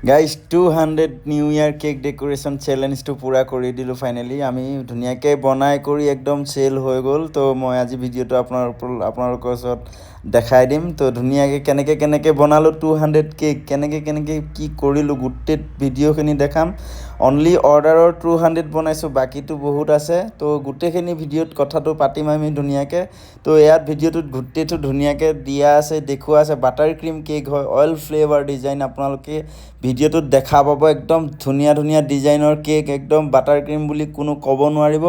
guys 200 new ইয়াৰ cake decoration চেলেঞ্জটো পূৰা কৰি দিলোঁ ফাইনেলি আমি ধুনীয়াকৈ বনাই কৰি একদম চেল হৈ গ'ল তো মই আজি ভিডিঅ'টো আপোনালোকৰ ওচৰত দেখাই দিম তো ধুনীয়াকৈ কেনেকৈ বনালোঁ 200 কেক কেনেকৈ কি কৰিলোঁ গোটেই ভিডিঅ'খিনি দেখাম অনলি অৰ্ডাৰৰ 200 বনাইছোঁ বাকীটো বহুত আছে তো গোটেইখিনি ভিডিঅ'ত কথাটো পাতিম আমি ধুনীয়াকৈ তো ইয়াত ভিডিঅ'টোত গোটেইটো ধুনীয়াকৈ দিয়া আছে দেখুওৱা আছে বাটাৰ ক্ৰীম কেক হয় অইল ফ্লেভাৰ ডিজাইন আপোনালোকে ভিডিঅ'টোত দেখা পাব একদম ধুনীয়া ডিজাইনৰ কেক একদম বাটাৰ ক্ৰীম বুলি কোনো ক'ব নোৱাৰিব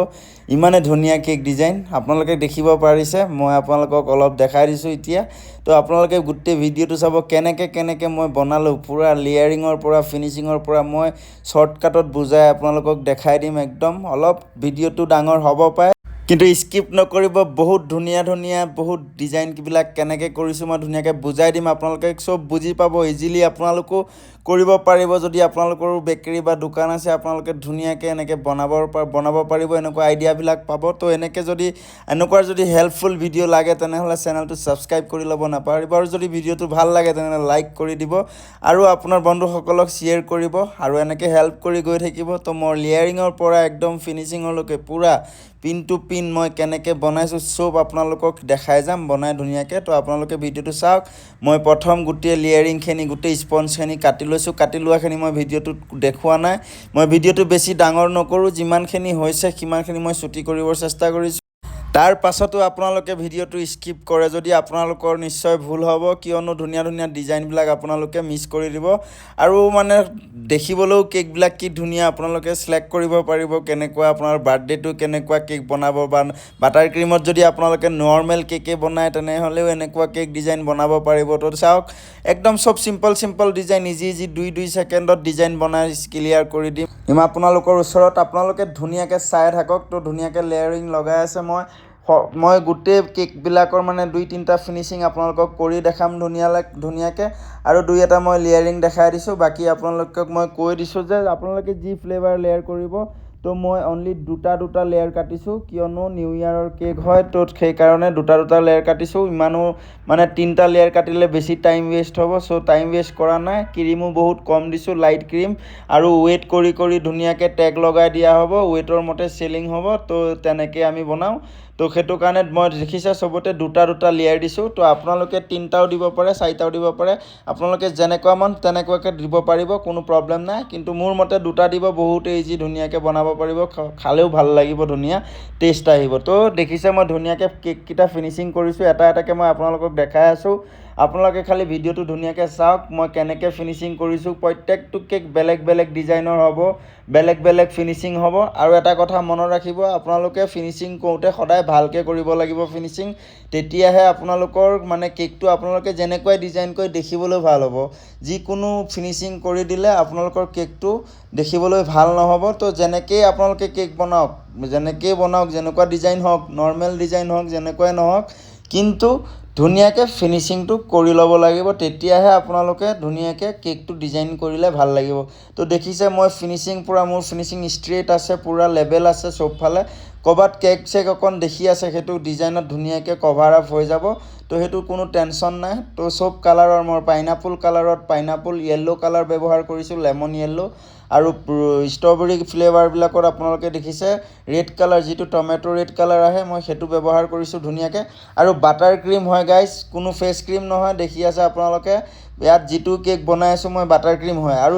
ইমানে ধুনীয়া কেক ডিজাইন আপোনালোকে দেখিব পাৰিছে মই আপোনালোকক অলপ দেখাই দিছোঁ এতিয়া তো আপোনালোকে গোটেই ভিডিঅ'টো চাব কেনেকৈ মই বনালোঁ পুৰা লেয়াৰিঙৰ পৰা ফিনিচিঙৰ পৰা মই শ্বৰ্টকাটত বুজাই আপোনালোকক দেখাই দিম একদম অলপ ভিডিঅ'টো ডাঙৰ হ'ব পাৰে কিন্তু স্কিপ নকৰিব বহুত ধুনীয়া বহুত ডিজাইনবিলাক কেনেকৈ কৰিছোঁ মই ধুনীয়াকৈ বুজাই দিম আপোনালোকে চব বুজি পাব ইজিলি আপোনালোকো কৰিব পাৰিব যদি আপোনালোকৰো বেকাৰী বা দোকান আছে আপোনালোকে ধুনীয়াকৈ এনেকৈ বনাব পাৰিব এনেকুৱা আইডিয়াবিলাক পাব তো এনেকুৱা যদি হেল্পফুল ভিডিঅ' লাগে তেনেহ'লে চেনেলটো ছাবস্ক্ৰাইব কৰি ল'ব নাপাহৰিব আৰু যদি ভিডিঅ'টো ভাল লাগে তেনেহ'লে লাইক কৰি দিব আৰু আপোনাৰ বন্ধুসকলক শ্বেয়াৰ কৰিব আৰু এনেকৈ হেল্প কৰি গৈ থাকিব তো মই লেয়াৰিঙৰ পৰা একদম ফিনিচিঙলৈকে পুৰা পিন টু পিন মই কেনেকৈ বনাইছোঁ চব আপোনালোকক দেখাই যাম বনাই ধুনীয়াকৈ তো আপোনালোকে ভিডিঅ'টো চাওক মই প্ৰথম গোটেই লেয়াৰিংখিনি গোটেই স্পঞ্জখিনি কাটি লোৱাখিনি মই ভিডিঅ'টোত দেখুওৱা নাই মই ভিডিঅ'টো বেছি ডাঙৰ নকৰোঁ যিমানখিনি হৈছে সিমানখিনি মই ছুটি কৰিবৰ চেষ্টা কৰিছোঁ তাৰ পাছতো আপোনালোকে ভিডিঅ'টো স্কিপ কৰে যদি আপোনালোকৰ নিশ্চয় ভুল হ'ব কিয়নো ধুনীয়া ডিজাইনবিলাক আপোনালোকে মিছ কৰি দিব আৰু মানে দেখিবলৈও কেকবিলাক কি ধুনীয়া আপোনালোকে চিলেক্ট কৰিব পাৰিব কেনেকুৱা আপোনাৰ বাৰ্থডেটো কেনেকুৱা কেক বনাব বা বাটাৰ ক্ৰীমত যদি আপোনালোকে নৰ্মেল কেকে বনায় তেনেহ'লেও এনেকুৱা কেক ডিজাইন বনাব পাৰিব তো চাওক একদম চব চিম্পল ডিজাইন ইজি 2 ছেকেণ্ডত ডিজাইন বনাই ক্লিয়াৰ কৰি দিম আপোনালোকৰ ওচৰত আপোনালোকে ধুনীয়াকৈ চাই থাকক তো ধুনীয়াকৈ লেয়াৰিং লগাই আছে মই গোটেই কেকবিলাকৰ মানে 2-3টা ফিনিচিং আপোনালোকক কৰি দেখাম ধুনীয়াকৈ আৰু 2-এটা মই লেয়াৰিং দেখাই দিছোঁ বাকী আপোনালোকক মই কৈ দিছোঁ যে আপোনালোকে যি ফ্লেভাৰ লেয়াৰ কৰিব তো মই অনলি দুটা লেয়াৰ কাটিছোঁ কিয়নো নিউ ইয়াৰৰ কেক হয় তো সেইকাৰণে দুটা লেয়াৰ কাটিছোঁ ইমানো মানে 3টা লেয়াৰ কাটিলে বেছি টাইম ৱেষ্ট হ'ব চ' টাইম ৱেষ্ট কৰা নাই ক্ৰীমো বহুত কম দিছোঁ লাইট ক্ৰীম আৰু ৱেইট কৰি ধুনীয়াকৈ টেগ লগাই দিয়া হ'ব ৱেইটৰ মতে চেলিং হ'ব তো তেনেকৈ আমি বনাওঁ তো সেইটো কাৰণে মই দেখিছে চবতে দুটা লেয়াৰ দিছোঁ তো আপোনালোকে 3টাও দিব পাৰে 4টাও দিব পাৰে আপোনালোকে যেনেকুৱা মন তেনেকুৱাকৈ দিব পাৰিব কোনো প্ৰব্লেম নাই কিন্তু মোৰ মতে দুটা দিব বহুত ইজি ধুনীয়াকৈ বনাব পাৰিব খালেও ভাল লাগিব ধুনীয়া টেষ্ট আহিব তো দেখিছে মই ধুনীয়াকৈ কেককেইটা ফিনিচিং কৰিছোঁ এটাকৈ মই আপোনালোকক দেখাই আছোঁ আপোনালোকে খালি ভিডিঅ'টো ধুনীয়াকৈ চাওক মই কেনেকৈ ফিনিচিং কৰিছোঁ প্ৰত্যেকটো কেক বেলেগ ডিজাইনৰ হ'ব বেলেগ ফিনিচিং হ'ব আৰু এটা কথা মনত ৰাখিব আপোনালোকে ফিনিচিং কৰোঁতে সদায় ভালকৈ কৰিব লাগিব ফিনিচিং তেতিয়াহে আপোনালোকৰ মানে কেকটো আপোনালোকে যেনেকুৱাই ডিজাইন কৰি দেখিবলৈ ভাল হ'ব যিকোনো ফিনিচিং কৰি দিলে আপোনালোকৰ কেকটো দেখিবলৈ ভাল নহ'ব তো যেনেকৈ আপোনালোকে কেক বনাওক যেনেকুৱা ডিজাইন হওক নৰ্মেল ডিজাইন হওক যেনেকুৱাই নহওক কিন্তু ধুনীয়াকৈ ফিনিচিংটো কৰি ল'ব লাগিব তেতিয়াহে আপোনালোকে ধুনীয়াকৈ কেকটো ডিজাইন কৰিলে ভাল লাগিব তো দেখিছে মই মোৰ ফিনিচিং ষ্ট্ৰেইট আছে পুৰা লেভেল আছে চবফালে ক'ৰবাত কেক অকণ দেখি আছে সেইটো ডিজাইনত ধুনীয়াকৈ কভাৰ আপ হৈ যাব তো সেইটো কোনো টেনশ্যন নাই তো চব কালাৰৰ মই পাইনাপল য়েল্ল' কালাৰ ব্যৱহাৰ কৰিছোঁ লেমন য়েল্ল' আৰু ষ্ট্ৰবেৰী ফ্লেভাৰবিলাকত আপোনালোকে দেখিছে ৰেড কালাৰ যিটো টমেটো ৰেড কালাৰ আহে মই সেইটো ব্যৱহাৰ কৰিছোঁ ধুনীয়াকৈ আৰু বাটাৰ ক্ৰীম হয় গাইজ কোনো ফেচ ক্ৰীম নহয় দেখি আছে আপোনালোকে ইয়াত যিটো কেক বনাই আছোঁ মই বাটাৰ ক্ৰীম হয় আৰু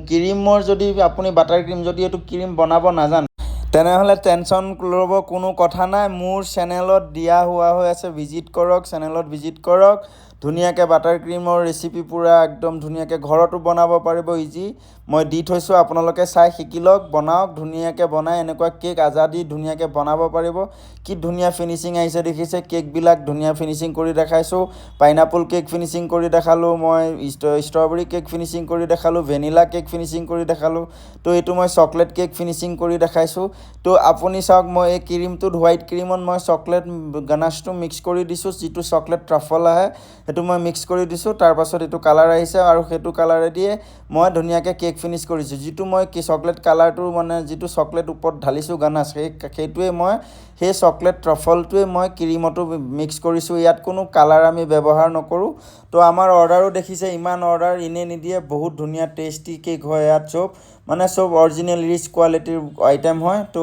ক্ৰীমৰ যদি আপুনি বাটাৰ ক্ৰীম যদি এইটো ক্ৰীম বনাব নাজানে তেনেহ'লে টেনশ্যন ল'ব কোনো কথা নাই মোৰ চেনেলত দিয়া হৈ আছে চেনেলত ভিজিট কৰক ধুনীয়াকৈ বাটাৰ ক্ৰীমৰ ৰেচিপি পুৰা একদম ধুনীয়াকৈ ঘৰতো বনাব পাৰিব ইজি মই দি থৈছোঁ আপোনালোকে চাই শিকি লওক বনাওক ধুনীয়াকৈ বনাই এনেকুৱা কেক আজাদি ধুনীয়াকৈ বনাব পাৰিব কি ধুনীয়া ফিনিচিং আহিছে দেখিছে কেকবিলাক ধুনীয়া ফিনিচিং কৰি দেখাইছোঁ পাইনাপল কেক ফিনিচিং কৰি দেখালোঁ মই ষ্ট্ৰবেৰী কেক ফিনিচিং কৰি দেখালোঁ ভেনিলা কেক ফিনিচিং কৰি দেখালোঁ তো এইটো মই চকলেট কেক ফিনিচিং কৰি দেখাইছোঁ তো আপুনি চাওক মই এই ক্ৰীমটোত হোৱাইট ক্ৰীমত মই চকলেট গানাছটো মিক্স কৰি দিছোঁ যিটো চকলেট ট্ৰাফল আহে সেইটো মই মিক্স কৰি দিছোঁ তাৰ পাছত এইটো কালাৰ আহিছে আৰু সেইটো কালাৰে দিয়ে মই ধুনীয়াকৈ কেক ফিনিশ কৰিছোঁ যিটো মই কি চকলেট কালাৰটো মানে যিটো চকলেট ওপৰত ঢালিছোঁ গানাছ সেইটোৱে মই সেই চকলেট ট্ৰফলটোৱে মই ক্ৰীমতো মিক্স কৰিছোঁ ইয়াত কোনো কালাৰ আমি ব্যৱহাৰ নকৰোঁ তো আমাৰ অৰ্ডাৰো দেখিছে ইমান অৰ্ডাৰ ইনে নিদিয়ে বহুত ধুনীয়া টেষ্টি কেক হয় ইয়াত চব মানে সব অৰিজিনেল ৰিচ কোৱালিটিৰ আইটেম হয় তো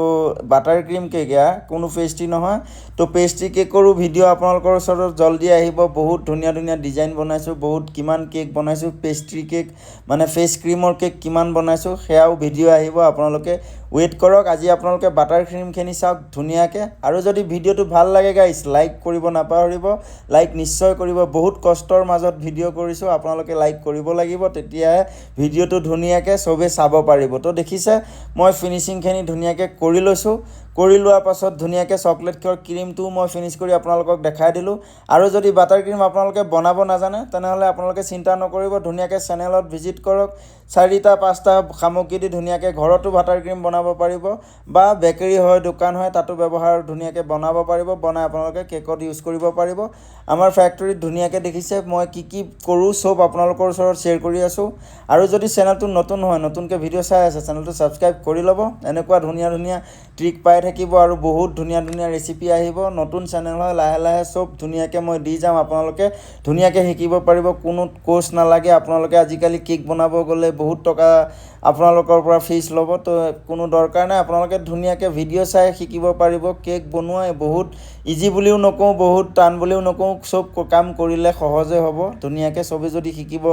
বাটাৰ ক্ৰীম কেক ইয়াৰ কোনো পেষ্ট্ৰি নহয় তো পেষ্ট্ৰি কেকৰো ভিডিঅ' আপোনালোকৰ ওচৰত জলদি আহিব বহুত ধুনীয়া ধুনীয়া ডিজাইন বনাইছোঁ বহুত কিমান কেক বনাইছোঁ পেষ্ট্ৰি কেক মানে ফেচ ক্ৰীমৰ কেক কিমান বনাইছোঁ সেয়াও ভিডিঅ' আহিব আপোনালোকে ৱেইট কৰক আজি আপোনালোকে বাটাৰ ক্ৰীমখিনি চাওক ধুনীয়াকৈ আৰু যদি ভিডিঅ'টো ভাল লাগে গাইছ লাইক কৰিব নাপাহৰিব লাইক নিশ্চয় কৰিব বহুত কষ্টৰ মাজত ভিডিঅ' কৰিছোঁ আপোনালোকে লাইক কৰিব লাগিব তেতিয়াহে ভিডিঅ'টো ধুনীয়াকৈ চবেই চাব পাৰিব তো দেখিছে মই ফিনিচিংখিনি ধুনীয়াকৈ কৰি লৈছোঁ কৰি লোৱাৰ পাছত ধুনীয়াকৈ চকলেট ক্ৰীমটো মই ফিনিছ কৰি আপোনালোকক দেখাই দিলোঁ আৰু যদি বাটাৰ ক্ৰীম আপোনালোকে বনাব নাজানে তেনেহ'লে আপোনালোকে চিন্তা নকৰিব ধুনীয়াকৈ চেনেলত ভিজিট কৰক 4টা 5টা সামগ্ৰী দি ধুনীয়াকৈ ঘৰতো বাটাৰ ক্ৰীম বনাব পাৰিব বা বেকাৰী হয় দোকান হয় তাতো ব্যৱহাৰ ধুনীয়াকৈ বনাব পাৰিব বনাই আপোনালোকে কেকত ইউজ কৰিব পাৰিব আমাৰ ফেক্টৰীত ধুনীয়াকৈ দেখিছে মই কি কৰোঁ চব আপোনালোকৰ ওচৰত শ্বেয়াৰ কৰি আছোঁ আৰু যদি চেনেলটো নতুন হয় নতুনকৈ ভিডিঅ' চাই আছে চেনেলটো ছাবস্ক্ৰাইব কৰি ল'ব এনেকুৱা ধুনীয়া ধুনীয়া ট্ৰিক পাই থাকিব আৰু বহুত ধুনীয়া ধুনীয়া ৰেচিপি আহিব নতুন চেনেল হয় লাহে লাহে চব ধুনীয়াকৈ মই দি যাম আপোনালোকে ধুনীয়াকৈ শিকিব পাৰিব কোনো কোৰ্চ নালাগে আপোনালোকে আজিকালি কেক বনাব গ'লে বহুত টকা আপোনালোকৰ পৰা ফিজ ল'ব তো কোনো দৰকাৰ নাই আপোনালোকে ধুনীয়াকৈ ভিডিঅ' চাই শিকিব পাৰিব কেক বনোৱা বহুত ইজি বুলিও নকওঁ বহুত টান বুলিও নকওঁ চব কাম কৰিলে সহজে হ'ব ধুনীয়াকৈ চবেই যদি শিকিব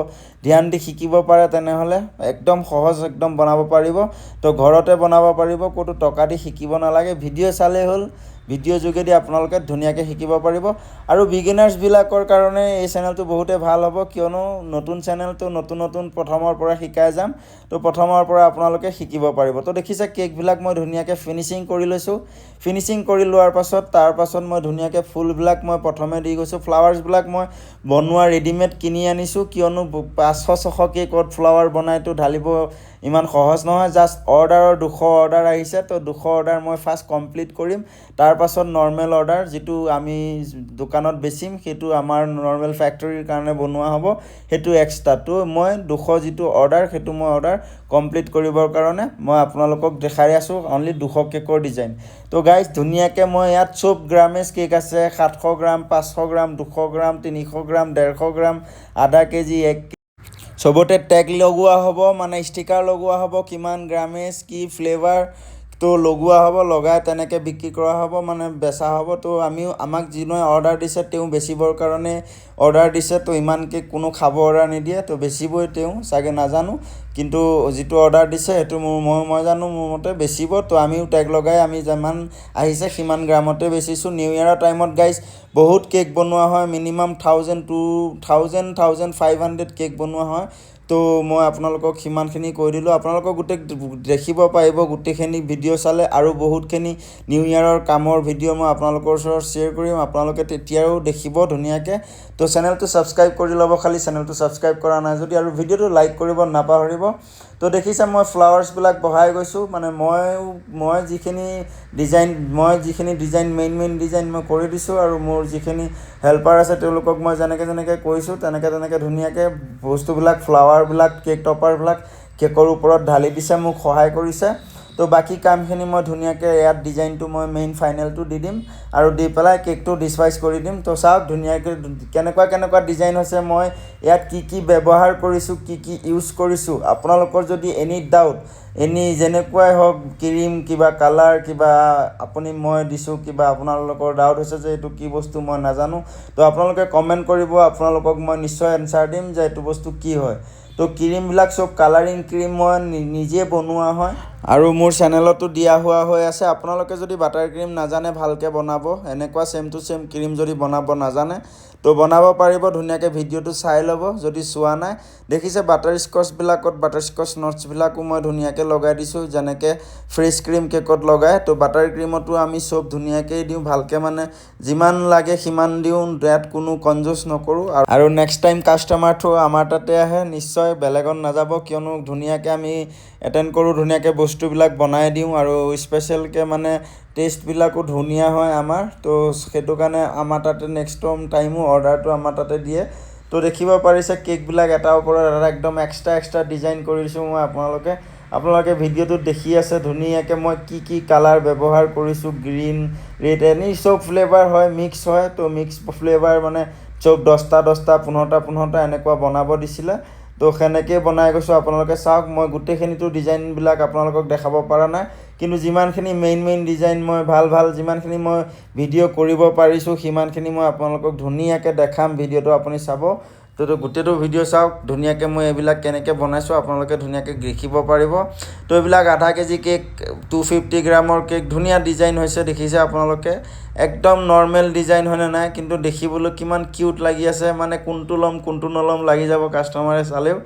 ধ্যান দি শিকিব পাৰে তেনেহ'লে একদম সহজ একদম বনাব পাৰিব তো ঘৰতে বনাব পাৰিব ক'তো টকা দি শিকিব নালাগে ভিডিঅ' চালেই হ'ল ভিডিঅ' যোগেদি আপোনালোকে ধুনীয়াকৈ শিকিব পাৰিব আৰু বিগিনাৰ্ছবিলাকৰ কাৰণে এই চেনেলটো বহুতে ভাল হ'ব কিয়নো নতুন চেনেলটো নতুন প্ৰথমৰ পৰা শিকাই যাম তো প্ৰথমৰ পৰা আপোনালোকে শিকিব পাৰিব তো দেখিছে কেকবিলাক মই ধুনীয়াকৈ ফিনিচিং কৰি লৈছোঁ ফিনিচিং কৰি লোৱাৰ পাছত তাৰ পাছত মই ধুনীয়াকৈ ফুলবিলাক মই প্ৰথমে দি গৈছোঁ ফ্লাৱাৰ্ছবিলাক মই বনোৱা ৰেডিমেড কিনি আনিছোঁ কিয়নো 500-600 কেকত ফ্লাৱাৰ বনাইতো ঢালিব ইমান সহজ নহয় জাষ্ট অৰ্ডাৰৰ 200 অৰ্ডাৰ আহিছে তো 200 অৰ্ডাৰ মই ফাৰ্ষ্ট কমপ্লিট কৰিম তাৰ পাছত নৰ্মেল অৰ্ডাৰ যিটো আমি দোকানত বেচিম সেইটো আমাৰ নৰ্মেল ফেক্টৰীৰ কাৰণে বনোৱা হ'ব সেইটো এক্সট্ৰা তো মই 200 যিটো অৰ্ডাৰ সেইটো মই অৰ্ডাৰ কমপ্লিট কৰিবৰ কাৰণে মই আপোনালোকক দেখাই আছোঁ অনলি 200 কেকৰ ডিজাইন তো গাইজ ধুনীয়াকৈ মই ইয়াত চব গ্ৰামেজ কেক আছে 700 গ্ৰাম 500 গ্ৰাম 200 গ্ৰাম 300 গ্ৰাম 150 গ্ৰাম আধা কেজি 1 চবতে টেগ লগোৱা হ'ব মানে ষ্টিকাৰ লগোৱা হ'ব কিমান গ্ৰামেজ কি ফ্লেভাৰ তো লগোৱা হ'ব লগাই তেনেকৈ বিক্ৰী কৰা হ'ব মানে বেচা হ'ব তো আমাক যিজনে অৰ্ডাৰ দিছে তেওঁ বেচিবৰ কাৰণে অৰ্ডাৰ দিছে তো ইমানকৈ কোনো খাব অৰ্ডাৰ নিদিয়ে তো বেচিবই তেওঁ চাগে নাজানো কিন্তু যিটো অৰ্ডাৰ দিছে সেইটো মই জানো মোৰ মতে বেচিব তো আমিও টেগ লগাই আমি যিমান আহিছে সিমান গ্ৰামতে বেচিছোঁ নিউ ইয়েৰৰ টাইমত গাইজ বহুত কেক বনোৱা হয় মিনিমাম 1500 কেক বনোৱা হয় তো মই আপোনালোকক সিমানখিনি কৈ দিলোঁ আপোনালোকক গোটেই দেখিব পাৰিব গোটেইখিনি ভিডিঅ' চালে আৰু বহুতখিনি নিউ ইয়েৰৰ কামৰ ভিডিঅ' মই আপোনালোকৰ ওচৰত শ্বেয়াৰ কৰিম আপোনালোকে তেতিয়াও দেখিব ধুনীয়াকৈ তো চেনেলটো ছাবস্ক্ৰাইব কৰি ল'ব খালি চেনেলটো ছাবস্ক্ৰাইব কৰা নাই যদি আৰু ভিডিঅ'টো লাইক কৰিব নাপাহৰিব তো দেখিছে মই ফ্লাৱাৰ্ছবিলাক বহাই গৈছোঁ মানে মই যিখিনি ডিজাইন মেইন ডিজাইন মই কৰি দিছোঁ আৰু মোৰ যিখিনি হেল্পাৰ আছে তেওঁলোকক মই যেনেকৈ কৈছোঁ তেনেকৈ ধুনীয়াকৈ বস্তুবিলাক ফ্লাৱাৰবিলাক কেক টপাৰবিলাক কেকৰ ওপৰত ঢালি দিছে মোক সহায় কৰিছে তো বাকি কামখিনি মই ধুনীয়াকৈ ইয়াত ডিজাইনটো মই মেইন ফাইনেলটো দি দিম আৰু দি পেলাই কেকটো ডিছপাইচ কৰি দিম তো চাওক ধুনীয়াকৈ কেনেকুৱা ডিজাইন হৈছে মই ইয়াত কি ব্যৱহাৰ কৰিছোঁ কি ইউজ কৰিছোঁ আপোনালোকৰ যদি এনি ডাউট যেনেকুৱাই হওক ক্ৰীম কিবা কালাৰ কিবা মই দিছোঁ কিবা আপোনালোকৰ ডাউট হৈছে যে এইটো কি বস্তু মই নাজানো তো আপোনালোকে কমেণ্ট কৰিব আপোনালোকক মই নিশ্চয় এনচাৰ দিম যে এইটো বস্তু কি হয় তো ক্ৰীমবিলাক চব কালাৰিং ক্ৰীম মই নিজে বনোৱা হয় আৰু মোৰ চেনেলতো দিয়া হোৱা হৈ আছে আপোনালোকে যদি বাটাৰ ক্ৰীম নাজানে ভালকৈ বনাব এনেকুৱা ছেম টু ছেম ক্ৰীম যদি বনাব নাজানে তো বনাব পাৰিব ধুনীয়াকৈ ভিডিঅ'টো চাই ল'ব যদি চোৱা নাই দেখিছে বাটাৰস্কচ নটছবিলাকো মই ধুনীয়াকৈ লগাই দিছোঁ যেনেকৈ ফ্ৰেছ ক্ৰীম কেকত লগাই তো বাটাৰ ক্ৰীমতো আমি চব ধুনীয়াকৈ দিওঁ ভালকৈ মানে যিমান লাগে সিমান দিওঁ ইয়াত কোনো কনজুচ নকৰোঁ আৰু নেক্সট টাইম কাষ্টমাৰটো আমাৰ তাতে আহে নিশ্চয় বেলেগত নাযাব কিয়নো ধুনীয়াকৈ আমি এটেণ্ড কৰোঁ ধুনীয়াকৈ বস্তুবিলাক বনাই দিওঁ আৰু স্পেচিয়েলকৈ মানে টেষ্টবিলাকো ধুনীয়া হয় আমাৰ তো সেইটো কাৰণে আমাৰ তাতে নেক্সট টাইমো অৰ্ডাৰটো আমাৰ তাতে দিয়ে তো দেখিব পাৰিছে কেকবিলাক এটাৰ ওপৰত এটা একদম এক্সট্ৰা ডিজাইন কৰিছোঁ মই আপোনালোকে ভিডিঅ'টোত দেখি আছে ধুনীয়াকৈ মই কি কালাৰ ব্যৱহাৰ কৰিছোঁ গ্ৰীণ ৰেড এনি চব ফ্লেভাৰ হয় মিক্স হয় তো মিক্স ফ্লেভাৰ মানে চব 10টা 15টা এনেকুৱা বনাব দিছিলে তো সেনেকৈ বনাই গৈছোঁ আপোনালোকে চাওক মই গোটেইখিনিতো ডিজাইনবিলাক আপোনালোকক দেখাব পৰা নাই কিন্তু যিমানখিনি মেইন ডিজাইন মই ভাল যিমানখিনি মই ভিডিঅ' কৰিব পাৰিছোঁ সিমানখিনি মই আপোনালোকক ধুনীয়াকৈ দেখাম ভিডিঅ'টো আপুনি চাব তো গোটেইটো ভিডিঅ' চাওক ধুনীয়াকৈ মই এইবিলাক কেনেকৈ বনাইছোঁ আপোনালোকে ধুনীয়াকৈ দেখিব পাৰিব তো এইবিলাক আধা কেজি কেক 250 গ্ৰামৰ কেক ধুনীয়া ডিজাইন হৈছে দেখিছে আপোনালোকে একদম নৰ্মেল ডিজাইন হয়নে নাই কিন্তু দেখিবলৈ কিমান কিউট লাগি আছে মানে কোনটো ল'ম কোনটো নল'ম লাগি যাব কাষ্টমাৰে চালেও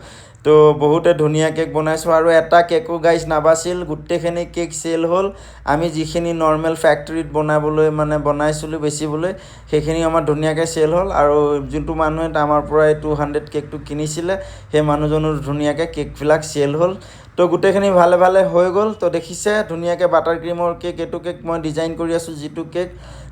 তো বহুতে ধুনীয়া কেক বনাইছোঁ আৰু এটা কেকো গাইজ নাবাছিল গোটেইখিনি কেক চেল হ'ল আমি যিখিনি নৰ্মেল ফেক্টৰীত বনাবলৈ মানে বনাইছিলোঁ বেচিবলৈ সেইখিনি আমাৰ ধুনীয়াকৈ চেল হ'ল আৰু যোনটো মানুহে আমাৰ পৰা 200 কেকটো কিনিছিলে সেই মানুহজনৰ ধুনীয়াকৈ কেকবিলাক চেল হ'ল তো গোটেইখিনি ভালে হৈ গ'ল তো দেখিছে ধুনীয়াকৈ বাটাৰ ক্ৰীমৰ কেক এইটো কেক মই ডিজাইন কৰি আছোঁ যিটো কেক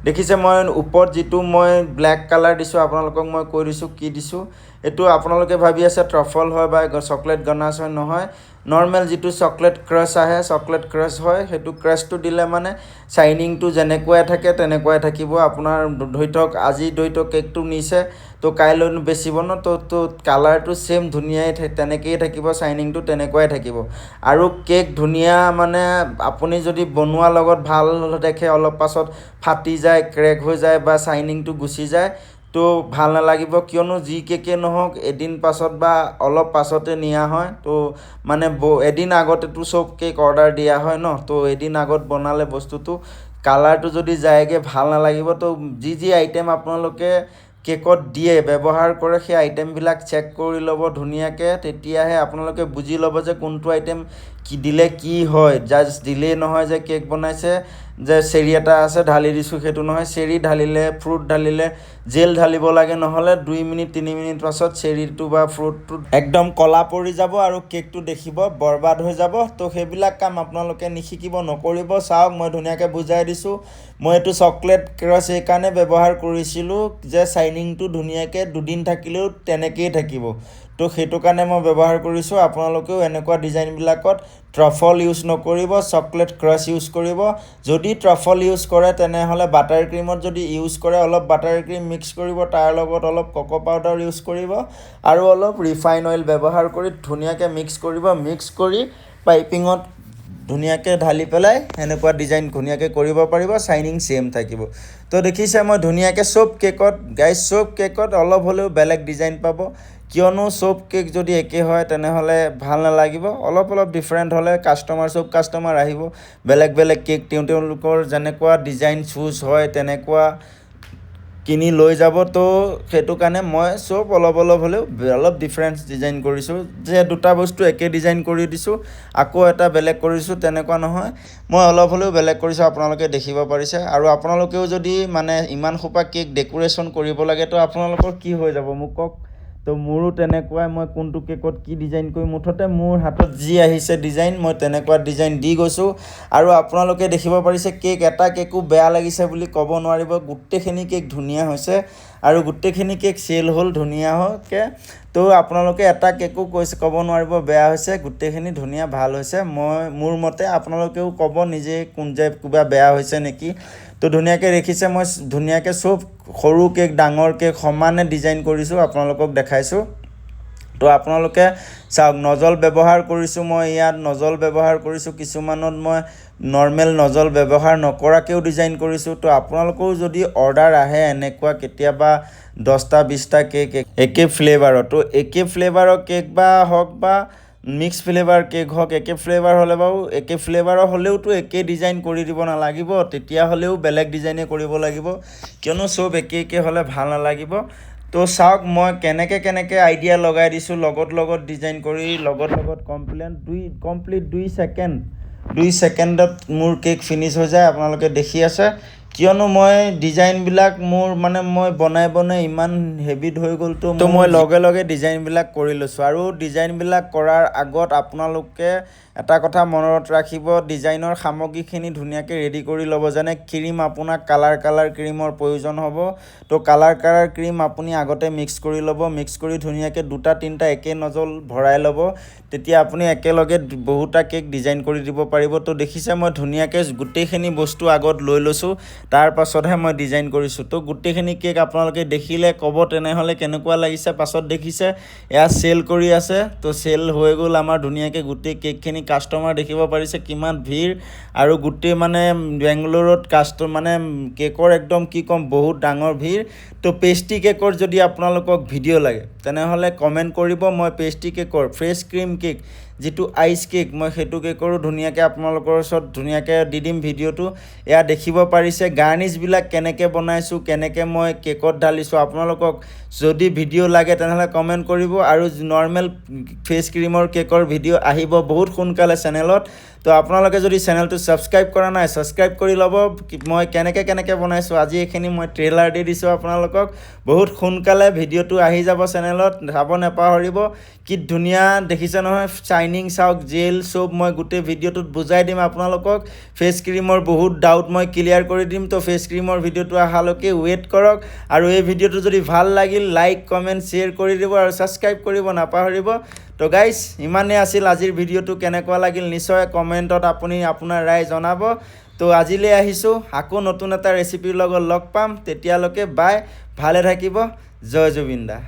দেখিছে মই ওপৰত যিটো মই ব্লেক কালাৰ দিছোঁ আপোনালোকক মই কৈ দিছোঁ কি দিছোঁ এইটো আপোনালোকে ভাবি আছে ট্ৰফল হয় বা চকলেট গনাছ হয় নহয় নৰ্মেল যিটো চকলেট ক্ৰাছ আহে চকলেট ক্ৰাছ হয় সেইটো ক্ৰাছটো দিলে মানে শ্বাইনিংটো যেনেকুৱাই থাকে তেনেকুৱাই থাকিব আপোনাৰ ধৰি থওক আজি ধৰি থওক কেকটো নিছে তো কাইলৈ বেচিব ন তো কালাৰটো ছেম ধুনীয়াই তেনেকৈয়ে থাকিব শ্বাইনিংটো তেনেকুৱাই থাকিব আৰু কেক ধুনীয়া মানে আপুনি যদি বনোৱাৰ লগত ভাল দেখে অলপ পাছত ফাটি যায় ক্ৰেক হৈ যায় বা শ্বাইনিংটো গুচি যায় তো ভাল নালাগিব কিয়নো যি কেকে নহওক এদিন পাছত বা অলপ পাছতে নিয়া হয় তো মানে এদিন আগতেতো চব কেক অৰ্ডাৰ দিয়া হয় ন তো এদিন আগত বনালে বস্তুটো কালাৰটো যদি যায়গৈ ভাল নালাগিব তো যি আইটেম আপোনালোকে কেকত দিয়ে ব্যৱহাৰ কৰে সেই আইটেমবিলাক চেক কৰি ল'ব ধুনীয়াকৈ তেতিয়াহে আপোনালোকে বুজি ল'ব যে কোনটো আইটেম কি দিলে কি হয় জাষ্ট দিলেই নহয় যে কেক বনাইছে যে চেৰি এটা আছে ঢালি দিছোঁ সেইটো নহয় চেৰি ঢালিলে ফ্ৰুট ঢালিলে জেল ঢালিব লাগে নহ'লে 2 মিনিট 3 মিনিট পাছত চেৰিটো বা ফ্ৰুটটো একদম কলা পৰি যাব আৰু কেকটো দেখিব বৰবাদ হৈ যাব তো সেইবিলাক কাম আপোনালোকে নিশিকিব নকৰিব চাওক মই ধুনীয়াকৈ বুজাই দিছোঁ মই এইটো চকলেট ক্ৰাছ এইকাৰণে ব্যৱহাৰ কৰিছিলোঁ যে শ্বাইনিংটো ধুনীয়াকৈ দুদিন থাকিলেও তেনেকৈয়ে থাকিব তো সেইটো কাৰণে মই ব্যৱহাৰ কৰিছোঁ আপোনালোকেও এনেকুৱা ডিজাইনবিলাকত ট্ৰফল ইউজ নকৰিব চকলেট ক্ৰাছ ইউজ কৰিব যদি ট্ৰফল ইউজ কৰে তেনেহ'লে বাটাৰ ক্ৰীমত যদি ইউজ কৰে অলপ বাটাৰ ক্ৰীম মিক্স কৰিব তাৰ লগত অলপ কোকো পাউডাৰ ইউজ কৰিব আৰু অলপ ৰিফাইন অইল ব্যৱহাৰ কৰি ধুনীয়াকৈ মিক্স কৰি পাইপিঙত ধুনীয়াকৈ ঢালি পেলাই এনেকুৱা ডিজাইন ধুনীয়াকৈ কৰিব পাৰিব শ্বাইনিং ছেম থাকিব তো দেখিছে মই ধুনীয়াকৈ চব কেকত অলপ হ'লেও বেলেগ ডিজাইন পাব কিয়নো চব কেক যদি একে হয় তেনেহ'লে ভাল নালাগিব অলপ ডিফাৰেণ্ট হ'লে চব কাষ্টমাৰ আহিব বেলেগ কেক তেওঁলোকৰ যেনেকুৱা ডিজাইন চুজ হয় তেনেকুৱা কিনি লৈ যাব তো সেইটো কাৰণে মই চব অলপ হ'লেও অলপ ডিফাৰেঞ্চ ডিজাইন কৰিছোঁ যে দুটা বস্তু একে ডিজাইন কৰি দিছোঁ আকৌ এটা বেলেগ কৰিছোঁ তেনেকুৱা নহয় মই অলপ হ'লেও বেলেগ কৰিছোঁ আপোনালোকে দেখিব পাৰিছে আৰু আপোনালোকেও যদি মানে ইমান সোপা কেক ডেকোৰেশ্যন কৰিব লাগে তো আপোনালোকৰ কি হৈ যাব মোক কওক তো মোৰো তেনেকুৱাই মই কোনটো কেকত কি ডিজাইন কৰিম মুঠতে মোৰ হাতত যি আহিছে ডিজাইন মই তেনেকুৱা ডিজাইন দি গৈছোঁ আৰু আপোনালোকে দেখিব পাৰিছে এটা কেকো বেয়া লাগিছে বুলি ক'ব নোৱাৰিব গোটেইখিনি কেক ধুনীয়া হৈছে আৰু গোটেইখিনি কেক চেল হ'ল ধুনীয়াকৈ তো আপোনালোকে এটা কেকো ক'ব নোৱাৰিব বেয়া হৈছে গোটেইখিনি ধুনীয়া ভাল হৈছে মোৰ মতে আপোনালোকেও ক'ব নিজে কিবা বেয়া হৈছে নেকি তো ধুনীয়াকৈ দেখিছে মই ধুনীয়াকৈ চব সৰু কেক ডাঙৰ কেক সমানে ডিজাইন কৰিছোঁ আপোনালোকক দেখাইছোঁ তো আপোনালোকে চাওক নজল ব্যৱহাৰ কৰিছোঁ মই ইয়াত নজল ব্যৱহাৰ কৰিছোঁ কিছুমানত মই নৰ্মেল নজল ব্যৱহাৰ নকৰাকৈও ডিজাইন কৰিছোঁ তো আপোনালোকেও যদি অৰ্ডাৰ আহে এনেকুৱা কেতিয়াবা 10টা 20টা কেক একে ফ্লেভাৰৰ তো একে ফ্লেভাৰৰ কেক বা হওক বা মিক্স ফ্লেভাৰ কেক হওক একে ফ্লেভাৰ হ'লে বাৰু একে ফ্লেভাৰৰ হ'লেওতো একে ডিজাইন কৰি দিব নালাগিব তেতিয়াহ'লেও বেলেগ ডিজাইনে কৰিব লাগিব কিয়নো চব একে হ'লে ভাল নালাগিব তো চাওক মই কেনেকৈ আইডিয়া লগাই দিছোঁ লগত ডিজাইন কৰি লগত কমপ্লিট 2 ছেকেণ্ডত মোৰ কেক ফিনিছ হৈ যায় আপোনালোকে দেখি আছে কিয়নো মই ডিজাইনবিলাক মোৰ মানে মই বনাই ইমান হেভিত হৈ গ'ল তো মই লগে ডিজাইনবিলাক কৰি লৈছোঁ আৰু ডিজাইনবিলাক কৰাৰ আগত আপোনালোকে এটা কথা মনত ৰাখিব ডিজাইনৰ সামগ্ৰীখিনি ধুনীয়াকৈ ৰেডি কৰি ল'ব যেনে ক্ৰীম আপোনাক কালাৰ ক্ৰীমৰ প্ৰয়োজন হ'ব তো কালাৰ ক্ৰীম আপুনি আগতে মিক্স কৰি ল'ব মিক্স কৰি ধুনীয়াকৈ 2-3টা একে নজল ভৰাই ল'ব তেতিয়া আপুনি একেলগে বহুটা কেক ডিজাইন কৰি দিব পাৰিব তো দেখিছে মই ধুনীয়াকৈ গোটেইখিনি বস্তু আগত লৈ লৈছোঁ তাৰ পাছতহে মই ডিজাইন কৰিছোঁ তো গোটেইখিনি কেক আপোনালোকে দেখিলে ক'ব তেনেহ'লে কেনেকুৱা লাগিছে পাছত দেখিছে এয়া চেল কৰি আছে তো চেল হৈ গ'ল আমাৰ ধুনীয়াকৈ গোটেই কেকখিনি কাষ্টমাৰ দেখিব পাৰিছে কিমান ভিৰ আৰু গোটেই মানে বেংগলোৰত মানে কেকৰ একদম কি ক'ম বহুত ডাঙৰ ভিৰ তো পেষ্ট্ৰি কেকৰ যদি আপোনালোকক ভিডিঅ' লাগে তেনেহ'লে কমেণ্ট কৰিব মই পেষ্ট্ৰি কেকৰ ফ্ৰেছ ক্ৰীম কেক যিটো আইচ কেক মই সেইটো কেকৰো ধুনীয়াকৈ আপোনালোকৰ ওচৰত ধুনীয়াকৈ দি দিম ভিডিঅ'টো এয়া দেখিব পাৰিছে গাৰ্নিছবিলাক কেনেকৈ বনাইছোঁ কেনেকৈ মই কেকত ঢালিছোঁ আপোনালোকক যদি ভিডিঅ' লাগে তেনেহ'লে কমেণ্ট কৰিব আৰু নৰ্মেল ফেচ ক্ৰীমৰ কেকৰ ভিডিঅ' আহিব বহুত সোনকালে চেনেলত তো আপোনালোকে যদি চেনেলটো ছাবস্ক্ৰাইব কৰা নাই ছাবস্ক্ৰাইব কৰি ল'ব মই কেনেকৈ বনাইছোঁ আজি এইখিনি মই ট্ৰেইলাৰ দি দিছোঁ আপোনালোকক বহুত সোনকালে ভিডিঅ'টো আহি যাব চেনেলত চাব নাপাহৰিব কি ধুনীয়া দেখিছে নহয় চাইনিং চাওক জেল চব মই গোটেই ভিডিঅ'টোত বুজাই দিম আপোনালোকক ফেচ ক্ৰীমৰ বহুত ডাউট মই ক্লিয়াৰ কৰি দিম তো ফেচ ক্ৰীমৰ ভিডিঅ'টো অহালৈকে ৱেইট কৰক আৰু এই ভিডিঅ'টো যদি ভাল লাগিল লাইক কমেণ্ট শ্বেয়াৰ কৰি দিব আৰু ছাবস্ক্ৰাইব কৰিব নাপাহৰিব তো গাইজ ইমানেই আছিল আজিৰ ভিডিঅ'টো কেনেকুৱা লাগিল নিশ্চয় কমেণ্টত আপুনি আপোনাৰ ৰায় জনাব তো আজিলৈ আহিছোঁ আকৌ নতুন এটা ৰেচিপিৰ লগত লগ পাম তেতিয়ালৈকে বাই ভালে থাকিব জয় জুবিন দা